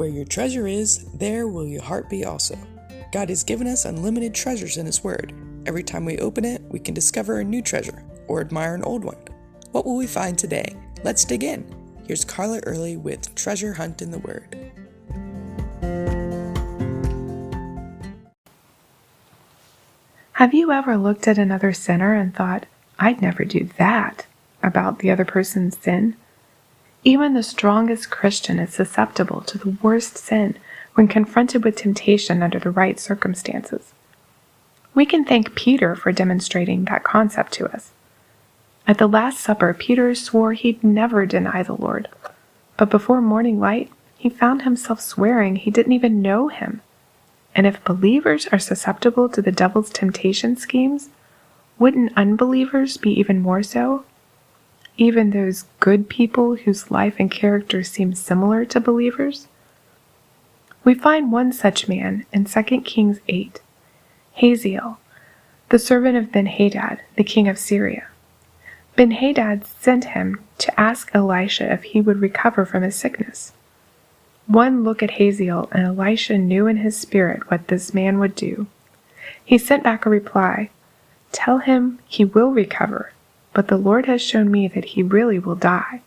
Where your treasure is, there will your heart be also. God has given us unlimited treasures in His Word. Every time we open it, we can discover a new treasure or admire an old one. What will we find today? Let's dig in. Here's Carla Early with Treasure Hunt in the Word. Have you ever looked at another sinner and thought, I'd never do that about the other person's sin? Even the strongest Christian is susceptible to the worst sin when confronted with temptation under the right circumstances. We can thank Peter for demonstrating that concept to us. At the Last Supper, Peter swore he'd never deny the Lord. But before morning light, he found himself swearing he didn't even know him. And if believers are susceptible to the devil's temptation schemes, wouldn't unbelievers be even more so? Even those good people whose life and character seem similar to believers? We find one such man in 2 Kings 8, Hazel, the servant of Ben-Hadad, the king of Syria. Ben-Hadad sent him to ask Elisha if he would recover from his sickness. One look at Hazel, and Elisha knew in his spirit what this man would do. He sent back a reply, "Tell him he will recover, but the Lord has shown me that he really will die."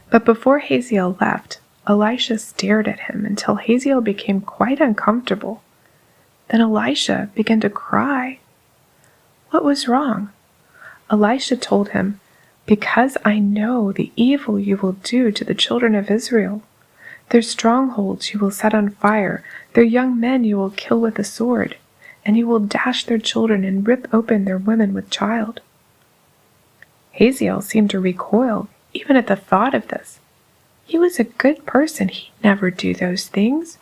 But before Hazel left, Elisha stared at him until Hazel became quite uncomfortable. Then Elisha began to cry. What was wrong? Elisha told him, "Because I know the evil you will do to the children of Israel. Their strongholds you will set on fire, their young men you will kill with the sword, and you will dash their children and rip open their women with child." Hazel seemed to recoil even at the thought of this. He was a good person. He'd never do those things.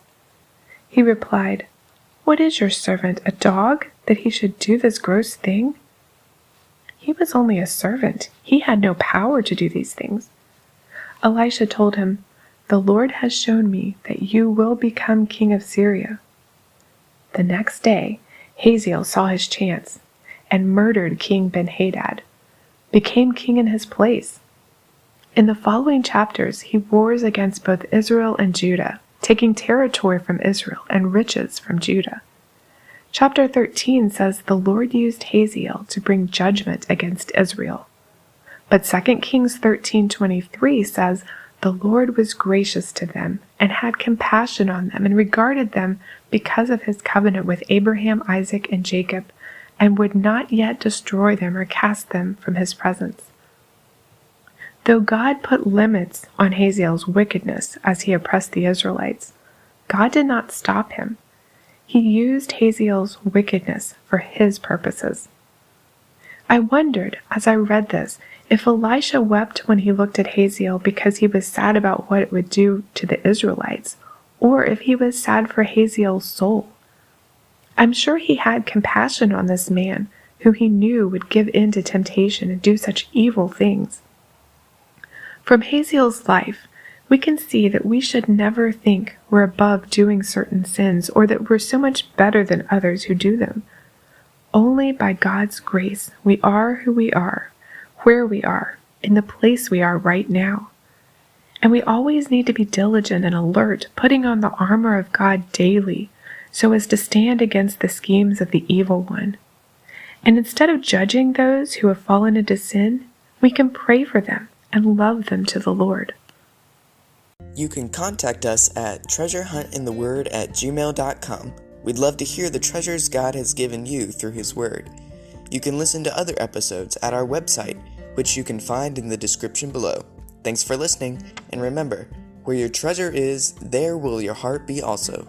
He replied, "What is your servant, a dog, that he should do this gross thing?" He was only a servant. He had no power to do these things. Elisha told him, "The Lord has shown me that you will become king of Syria." The next day, Hazel saw his chance and murdered King Ben-Hadad, became king in his place. In the following chapters, he wars against both Israel and Judah, taking territory from Israel and riches from Judah. Chapter 13 says the Lord used Hazel to bring judgment against Israel. But 2 Kings 13:23 says the Lord was gracious to them and had compassion on them and regarded them because of his covenant with Abraham, Isaac, and Jacob, and would not yet destroy them or cast them from his presence. Though God put limits on Hazel's wickedness as he oppressed the Israelites, God did not stop him. He used Hazel's wickedness for his purposes. I wondered, as I read this, if Elisha wept when he looked at Hazel because he was sad about what it would do to the Israelites, or if he was sad for Hazel's soul. I'm sure he had compassion on this man, who he knew would give in to temptation and do such evil things. From Hazel's life, we can see that we should never think we're above doing certain sins or that we're so much better than others who do them. Only by God's grace we are who we are, where we are, in the place we are right now. And we always need to be diligent and alert, putting on the armor of God daily, so as to stand against the schemes of the evil one. And instead of judging those who have fallen into sin, we can pray for them and love them to the Lord. You can contact us at treasurehuntintheword@gmail.com. We'd love to hear the treasures God has given you through His Word. You can listen to other episodes at our website, which you can find in the description below. Thanks for listening, and remember, where your treasure is, there will your heart be also.